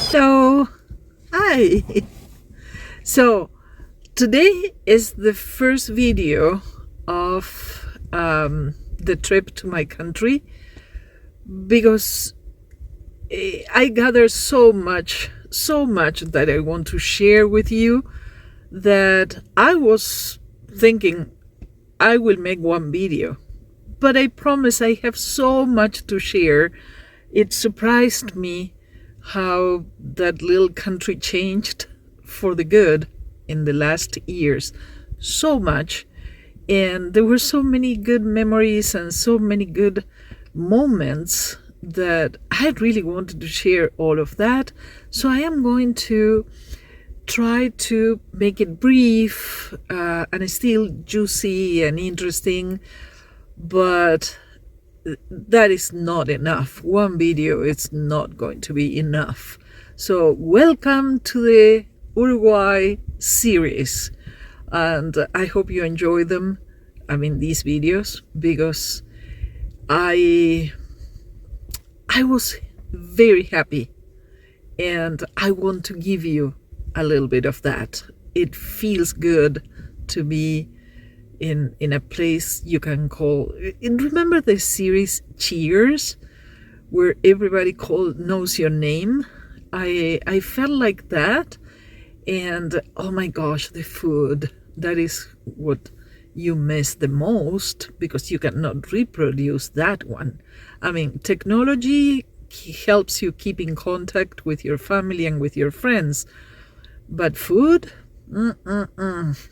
So, hi. So, today is the first video of the trip to my country because I gather so much that I want to share with you that I was thinking I will make one video. But I promise I have so much to share. It surprised me how that little country changed for the good in the last years. So much. And there were so many good memories and so many good moments that I really wanted to share all of that. So I am going to try to make it brief and still juicy and interesting, but that is not enough. One video is not going to be enough. So welcome to the Uruguay series, and I hope you enjoy them. I mean, these videos, because I was very happy, and I want to give you a little bit of that. It feels good to be in a place you can call. Remember the series Cheers, where everybody knows your name? I felt like that, and oh my gosh, the food. That is what you miss the most, because you cannot reproduce that one. I mean, technology helps you keep in contact with your family and with your friends, but food,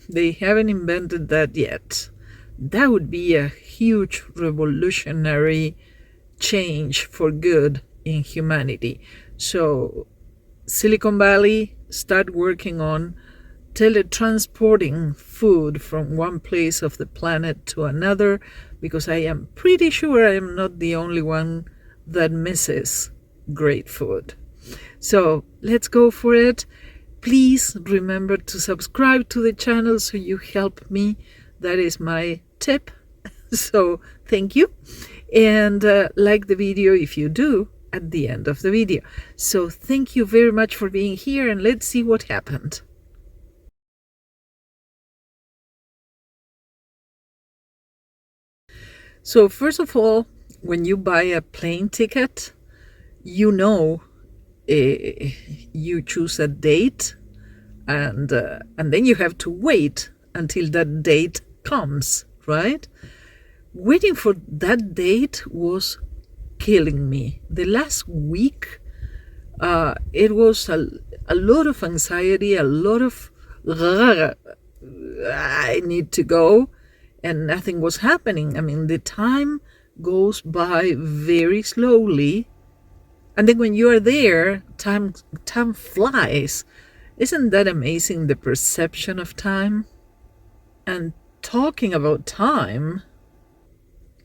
they haven't invented that yet. That would be a huge revolutionary change for good in humanity. So Silicon Valley, start working on teletransporting food from one place of the planet to another, because I am pretty sure I am not the only one that misses great food. So let's go for it. Please remember to subscribe to the channel so you help me. That is my tip. So thank you. And like the video if you do at the end of the video. So thank you very much for being here, and let's see what happened. So first of all, when you buy a plane ticket, you know, you choose a date, and then you have to wait until that date comes, right? Waiting for that date was killing me. The last week, it was a lot of anxiety, a lot of I need to go, and nothing was happening. I mean, the time goes by very slowly. And then when you are there, time flies. Isn't that amazing, the perception of time? And talking about time,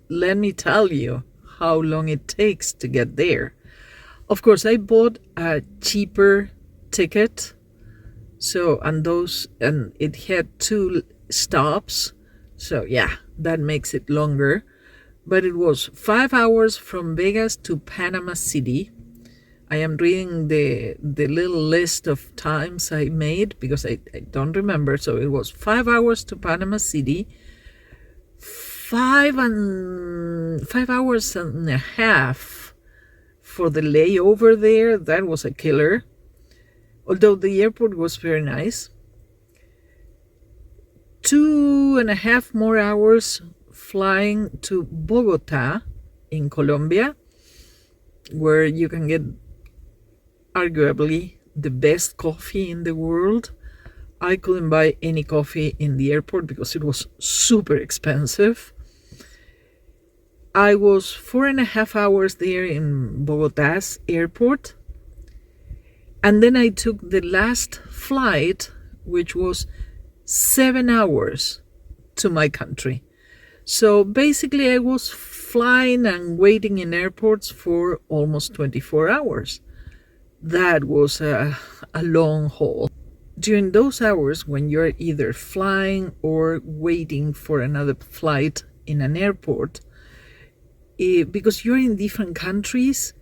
let me tell you how long it takes to get there. Of course, I bought a cheaper ticket. So, and it had 2 stops. So yeah, that makes it longer. But it was 5 hours from Vegas to Panama City. I am reading the little list of times I made because I don't remember. So it was 5 hours to Panama City, 5 hours and a half for the layover there. That was a killer. Although the airport was very nice. 2.5 more hours flying to Bogota in Colombia, where you can get arguably the best coffee in the world. I couldn't buy any coffee in the airport because it was super expensive. I was 4.5 hours there in Bogota's airport. And then I took the last flight, which was 7 hours to my country. So basically I was flying and waiting in airports for almost 24 hours. That was a long haul. During those hours when you're either flying or waiting for another flight in an airport, because you're in different countries,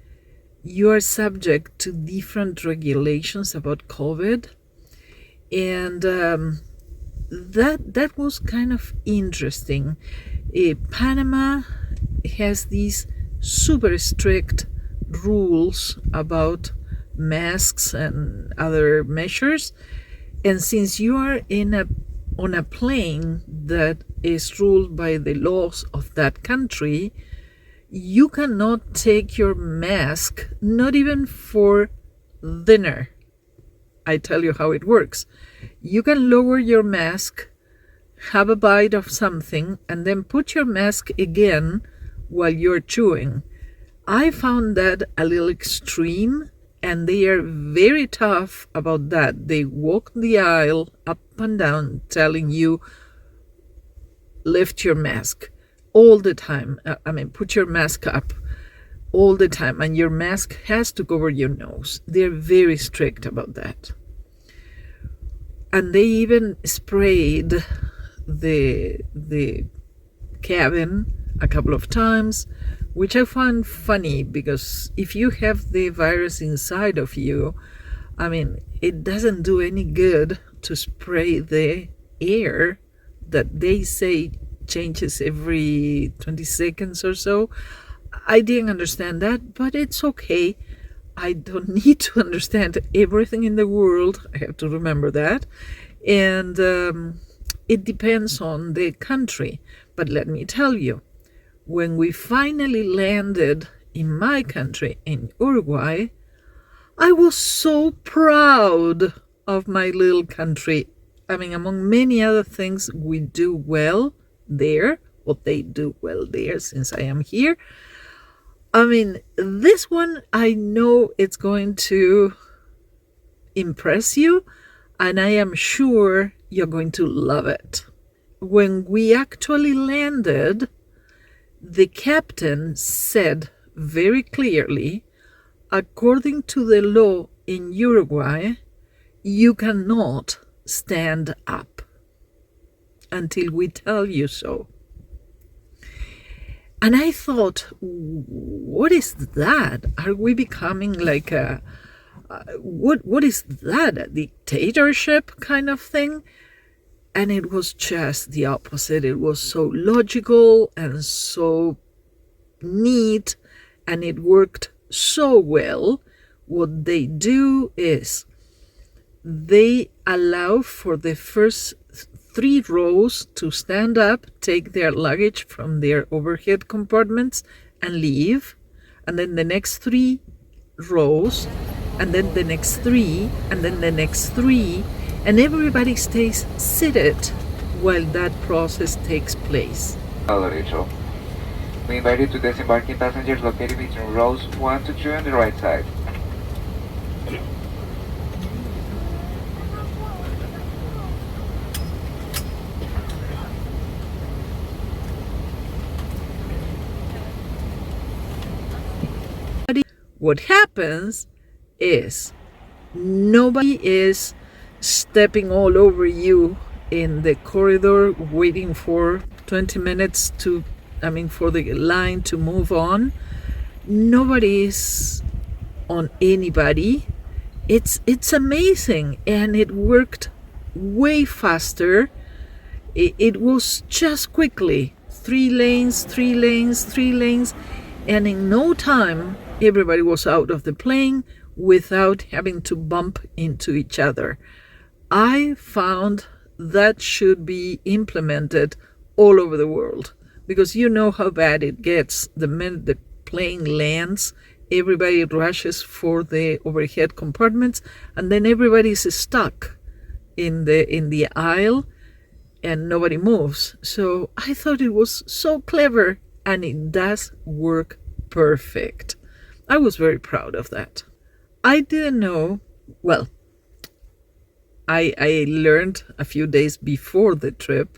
you are subject to different regulations about COVID. And that was kind of interesting. Panama has these super strict rules about masks and other measures. And since you are on a plane that is ruled by the laws of that country, you cannot take your mask, not even for dinner. I tell you how it works. You can lower your mask, have a bite of something, and then put your mask again while you're chewing. I found that a little extreme, and they are very tough about that. They walk the aisle up and down telling you, lift your mask all the time. Put your mask up all the time, and your mask has to cover your nose. They're very strict about that. And they even sprayed the cabin a couple of times, which I find funny, because if you have the virus inside of you, it doesn't do any good to spray the air that they say changes every 20 seconds or so. I didn't understand that, but it's okay. I don't need to understand everything in the world. I have to remember that. And it depends on the country. But let me tell you, when we finally landed in my country, in Uruguay, I was so proud of my little country. Among many other things we do well there, what they do well there since I am here. This one, I know it's going to impress you, and I am sure you're going to love it. When we actually landed, the captain said very clearly, according to the law in Uruguay, you cannot stand up until we tell you so. And I thought, what is that? Are we becoming like what is that? A dictatorship kind of thing? And it was just the opposite. It was so logical and so neat, and it worked so well. What they do is they allow for the first 3 rows to stand up, take their luggage from their overhead compartments and leave. And then the next 3 rows, and then the next 3, and then the next 3, and everybody stays seated while that process takes place. Hello, Rachel. We invite you to disembarking passengers located between rows 1 to 2 on the right side. What happens is nobody is stepping all over you in the corridor waiting for 20 minutes for the line to move on. Nobody is on anybody. It's amazing, and it worked way faster. It was just quickly 3 lanes, 3 lanes, 3 lanes, and in no time everybody was out of the plane without having to bump into each other. I found that should be implemented all over the world, because you know how bad it gets. The minute the plane lands, everybody rushes for the overhead compartments, and then everybody's stuck in the aisle and nobody moves. So I thought it was so clever, and it does work perfect. I was very proud of that. I didn't know, well, I learned a few days before the trip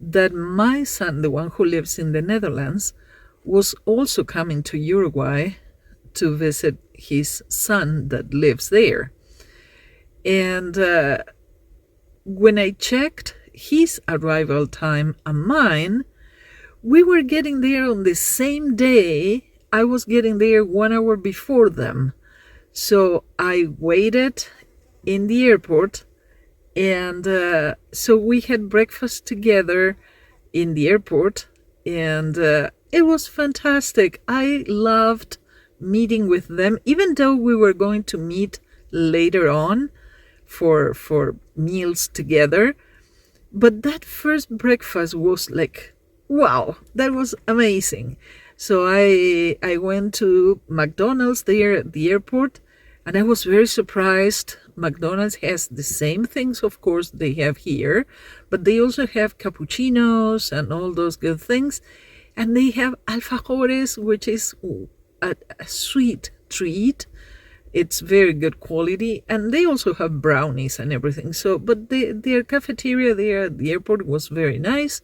that my son, the one who lives in the Netherlands, was also coming to Uruguay to visit his son that lives there. And when I checked his arrival time and mine, we were getting there on the same day I was getting there 1 hour before them. So I waited in the airport, and so we had breakfast together in the airport, and it was fantastic. I loved meeting with them, even though we were going to meet later on for meals together. But that first breakfast was like, wow, that was amazing. So I went to McDonald's there at the airport, and I was very surprised. McDonald's has the same things, of course, they have here, but they also have cappuccinos and all those good things. And they have alfajores, which is a sweet treat. It's very good quality, and they also have brownies and everything. So, but their cafeteria there at the airport was very nice.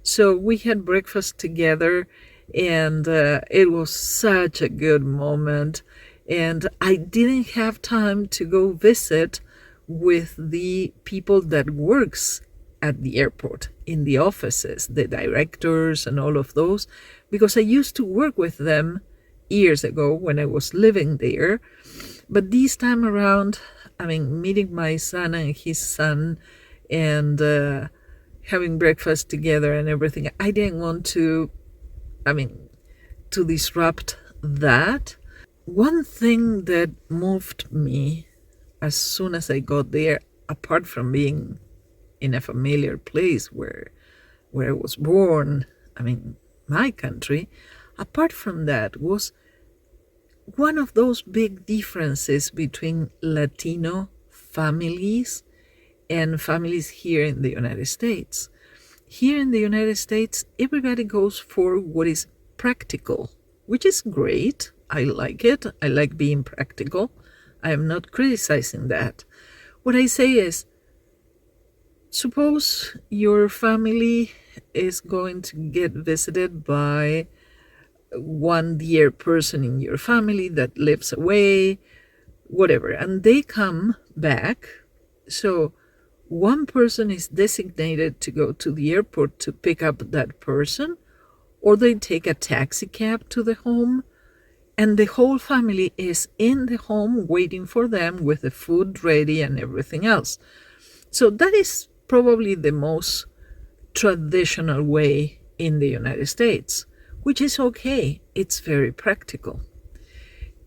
So we had breakfast together, and it was such a good moment. And I didn't have time to go visit with the people that works at the airport in the offices, the directors and all of those, because I used to work with them years ago when I was living there. But this time around, I mean, meeting my son and his son, and having breakfast together and everything, I didn't want to, to disrupt that. One thing that moved me as soon as I got there, apart from being in a familiar place where I was born, my country, apart from that was one of those big differences between Latino families and families here in the United States. Here in the United States, everybody goes for what is practical, which is great. I like it. I like being practical. I am not criticizing that. What I say is, suppose your family is going to get visited by one dear person in your family that lives away, whatever, and they come back. So one person is designated to go to the airport to pick up that person, or they take a taxi cab to the home, and the whole family is in the home waiting for them with the food ready and everything else. So that is probably the most traditional way in the United States, which is okay. It's very practical.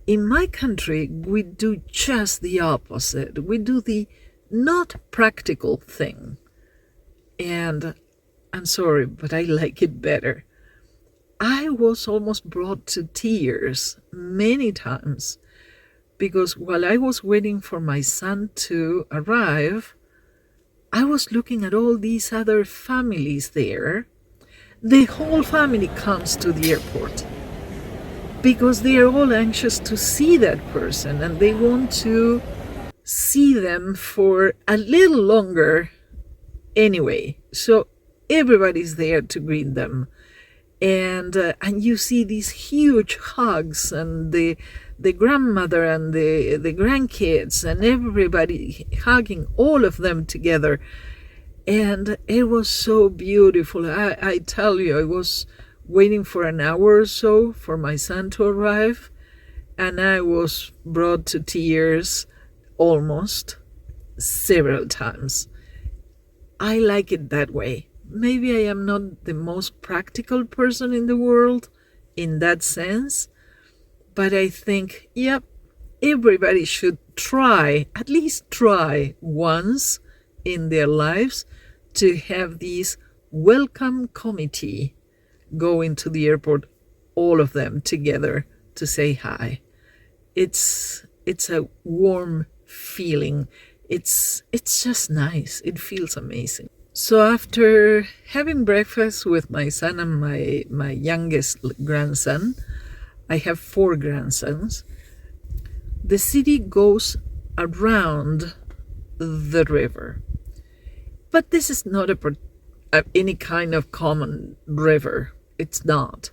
In my country, we do just the opposite. We do the not practical thing. And I'm sorry, but I like it better. I was almost brought to tears many times because while I was waiting for my son to arrive, I was looking at all these other families there. The whole family comes to the airport because they are all anxious to see that person, and they want to see them for a little longer anyway. So everybody's there to greet them. And you see these huge hugs, and the grandmother and the grandkids and everybody hugging all of them together. And it was so beautiful. I tell you, I was waiting for an hour or so for my son to arrive, and I was brought to tears almost several times. I like it that way. Maybe I am not the most practical person in the world in that sense, but I think, yep, everybody should try, at least try once in their lives, to have this welcome committee go into the airport, all of them together, to say hi. It's a warm feeling. It's just nice. It feels amazing. So after having breakfast with my son and my youngest grandson, I have 4 grandsons, the city goes around the river. But this is not any kind of common river. It's not.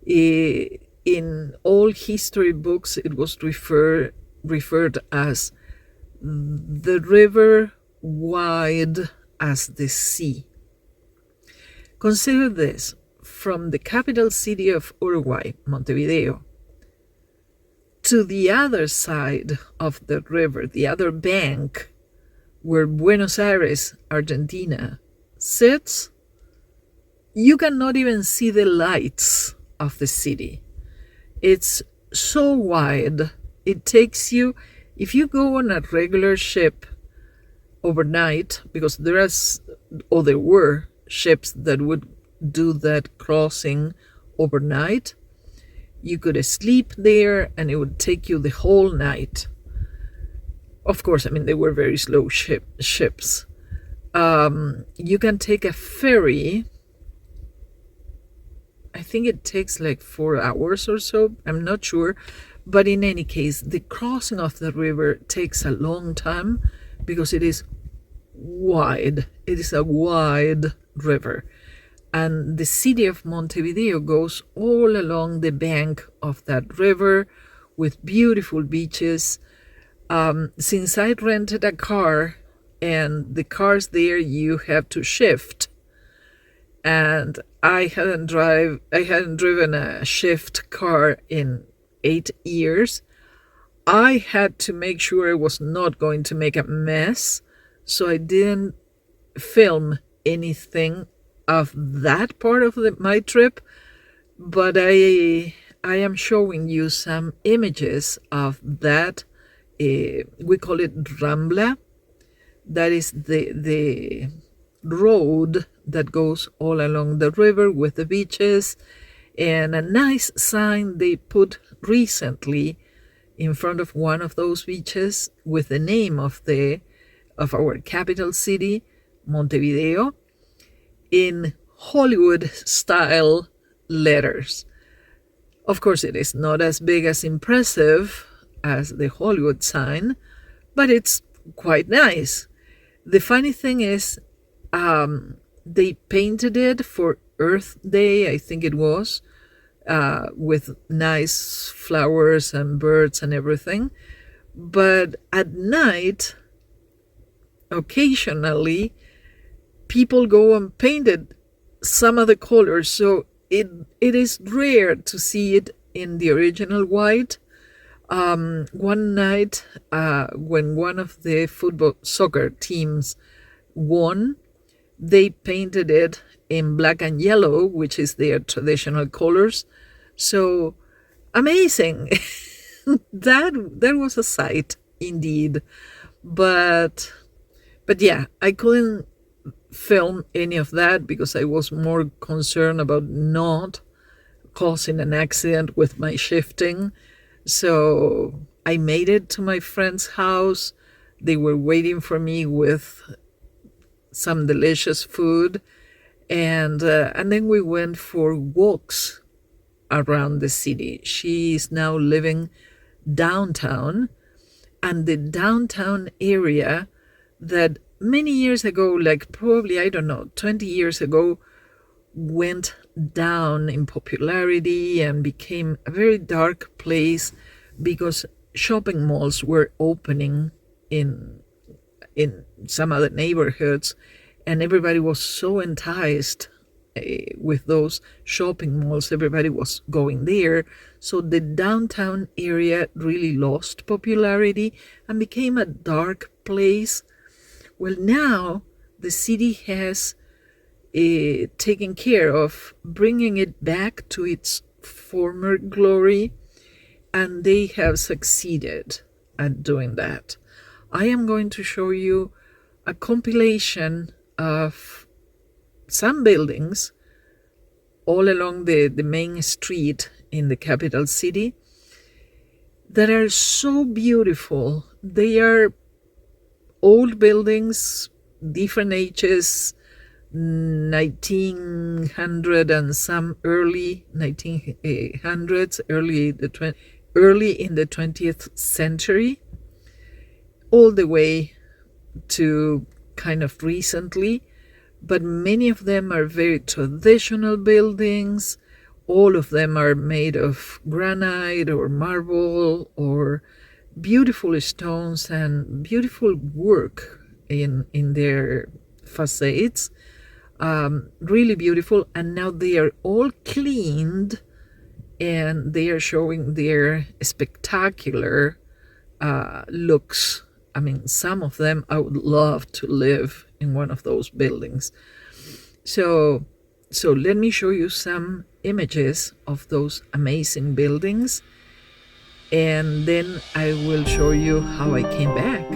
In all history books, it was referred as the river wide as the sea. Consider this. from the capital city of Uruguay, Montevideo, to the other side of the river, the other bank, where Buenos Aires, Argentina, sits, you cannot even see the lights of the city. It's so wide. It takes you, if you go on a regular ship overnight, because there were ships that would do that crossing overnight, you could sleep there and it would take you the whole night. Of course, I mean, they were very slow ships. You can take a ferry. I think it takes like 4 hours or so. I'm not sure. But in any case, the crossing of the river takes a long time because it is wide. It is a wide river. And the city of Montevideo goes all along the bank of that river with beautiful beaches. Since I rented a car, and the cars there you have to shift, and I hadn't driven a shift car in 8 years, I had to make sure I was not going to make a mess, so I didn't film anything of that part of my trip, but I am showing you some images of that. We call it Rambla. That is the road that goes all along the river with the beaches, and a nice sign they put recently in front of one of those beaches with the name of our capital city, Montevideo, in Hollywood style letters. Of course, it is not as big as impressive as the Hollywood sign, but it's quite nice. The funny thing is, they painted it for Earth Day, I think it was, with nice flowers and birds and everything. But at night, occasionally, people go and painted some of the colors, so it is rare to see it in the original white. One night, when one of the soccer teams won, they painted it in black and yellow, which is their traditional colors. So amazing. that was a sight indeed. But yeah, I couldn't film any of that because I was more concerned about not causing an accident with my shifting. So I made it to my friend's house. They were waiting for me with some delicious food, and then we went for walks around the city. She is now living downtown, and the downtown area that many years ago, like probably, I don't know, 20 years ago, went down in popularity and became a very dark place because shopping malls were opening in some other neighborhoods, and everybody was so enticed with those shopping malls. Everybody was going there, so the downtown area really lost popularity and became a dark place. Well, now the city has taken care of bringing it back to its former glory, and they have succeeded at doing that. I am going to show you a compilation of some buildings all along the main street in the capital city that are so beautiful. They are old buildings, different ages, 1900 and some early 1900s, early in the 20th century, all the way to kind of recently. But many of them are very traditional buildings. All of them are made of granite or marble or beautiful stones and beautiful work in their facades. really beautiful, and now they are all cleaned and they are showing their spectacular looks. I mean, some of them I would love to live in one of those buildings. So let me show you some images of those amazing buildings, and then I will show you how I came back.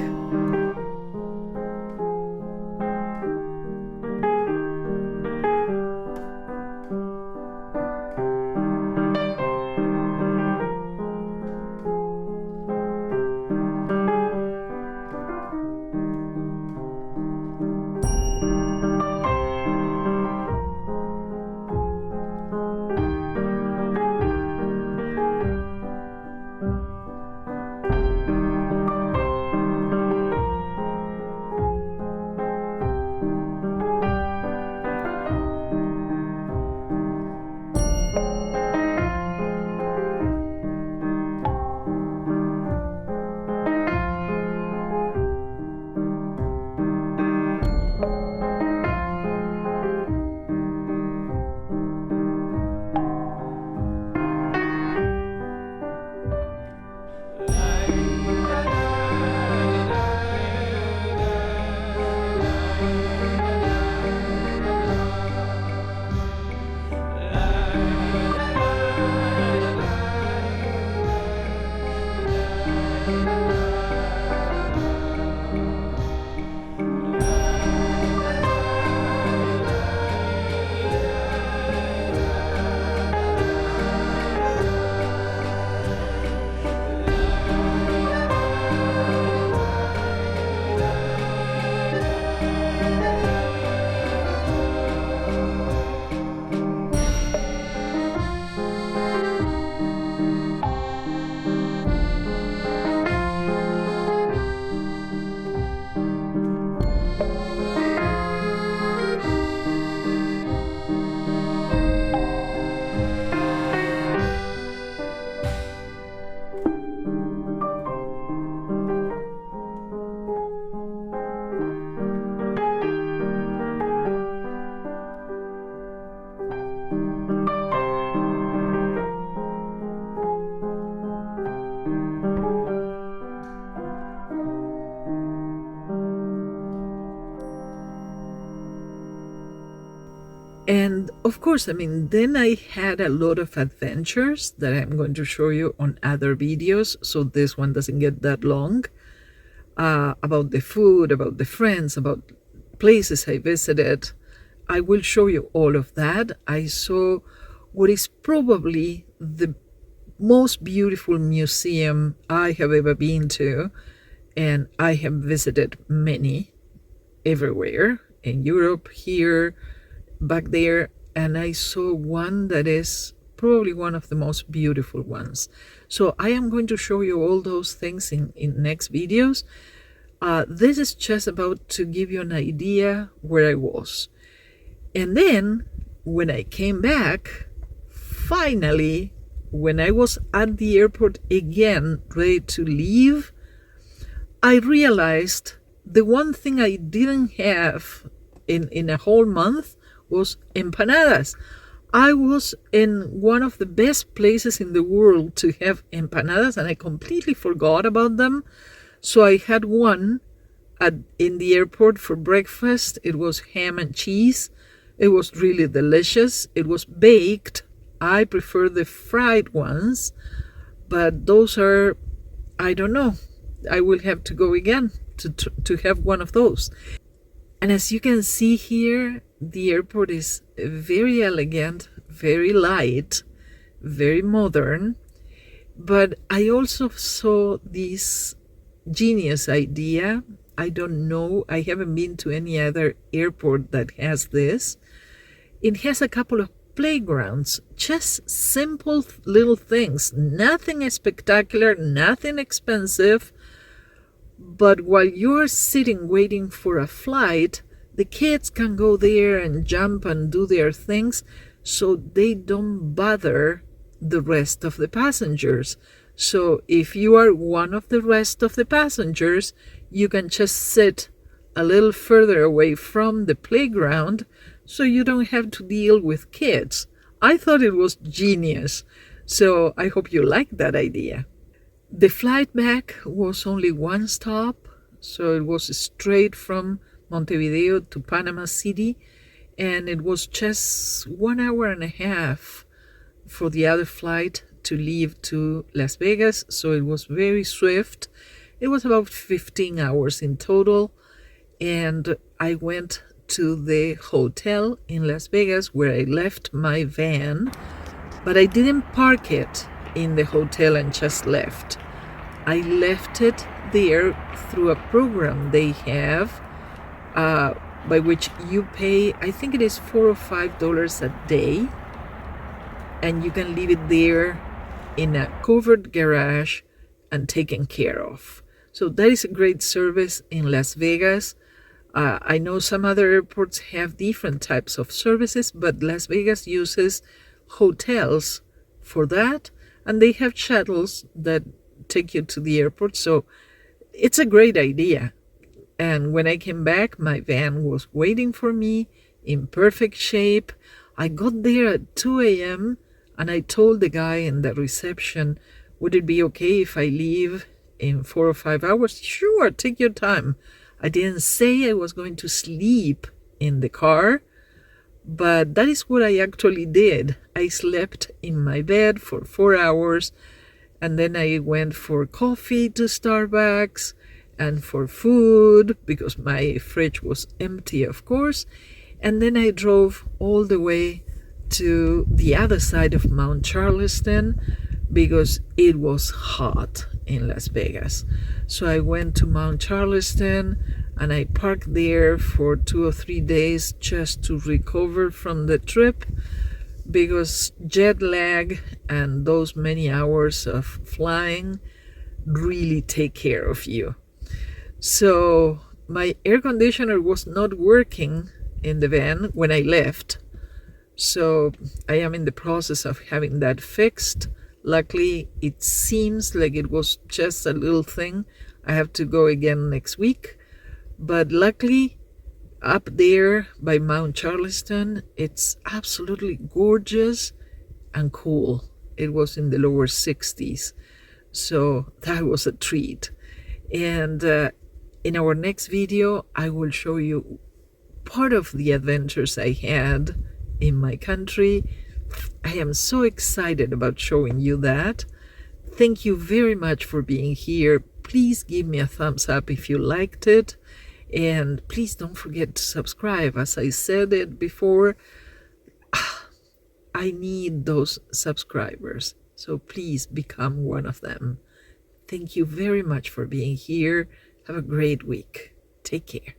And of course, I mean, then I had a lot of adventures that I'm going to show you on other videos, so this one doesn't get that long, about the food, about the friends, about places I visited. I will show you all of that. I saw what is probably the most beautiful museum I have ever been to, and I have visited many everywhere, in Europe, here, back there, and I saw one that is probably one of the most beautiful ones. So I am going to show you all those things in next videos. This is just about to give you an idea where I was. And then when I came back, finally, when I was at the airport again, ready to leave, I realized the one thing I didn't have in a whole month was empanadas. I was in one of the best places in the world to have empanadas, and I completely forgot about them. So I had one in the airport for breakfast. It was ham and cheese. It was really delicious. It was baked. I prefer the fried ones, but those are, I don't know. I will have to go again to have one of those. And as you can see here, the airport is very elegant, very light, very modern. But I also saw this genius idea. I don't know, I haven't been to any other airport that has this. It has a couple of playgrounds, just simple little things, nothing spectacular, nothing expensive. But while you're sitting waiting for a flight, the kids can go there and jump and do their things, so they don't bother the rest of the passengers. So if you are one of the rest of the passengers, you can just sit a little further away from the playground so you don't have to deal with kids. I thought it was genius, so I hope you like that idea. The flight back was only one stop, so it was straight from Montevideo to Panama City, and it was just 1 hour and a half for the other flight to leave to Las Vegas, so it was very swift. It was about 15 hours in total, and I went to the hotel in Las Vegas where I left my van, but I didn't park it in the hotel and just left. I left it there through a program they have by which you pay, I think it is $4 or $5 a day, and you can leave it there in a covered garage and taken care of. So that is a great service in Las Vegas. I know some other airports have different types of services, but Las Vegas uses hotels for that, and they have shuttles that take you to the airport. So it's a great idea. And when I came back, my van was waiting for me in perfect shape. I got there at 2 a.m. and I told the guy in the reception, would it be okay if I leave in 4 or 5 hours? Sure, take your time. I didn't say I was going to sleep in the car, but that is what I actually did. I slept in my bed for 4 hours, and then I went for coffee to Starbucks and for food because my fridge was empty, of course. And then I drove all the way to the other side of Mount Charleston because it was hot in Las Vegas. So I went to Mount Charleston and I parked there for 2 or 3 days just to recover from the trip, because jet lag and those many hours of flying really take care of you. So my air conditioner was not working in the van when I left. So I am in the process of having that fixed. Luckily, it seems like it was just a little thing. I have to go again next week. But luckily, up there by Mount Charleston, it's absolutely gorgeous and cool. It was in the lower 60s. So that was a treat. And in our next video, I will show you part of the adventures I had in my country. I am so excited about showing you that. Thank you very much for being here. Please give me a thumbs up if you liked it. And please don't forget to subscribe. As I said it before, I need those subscribers. So please become one of them. Thank you very much for being here. Have a great week. Take care.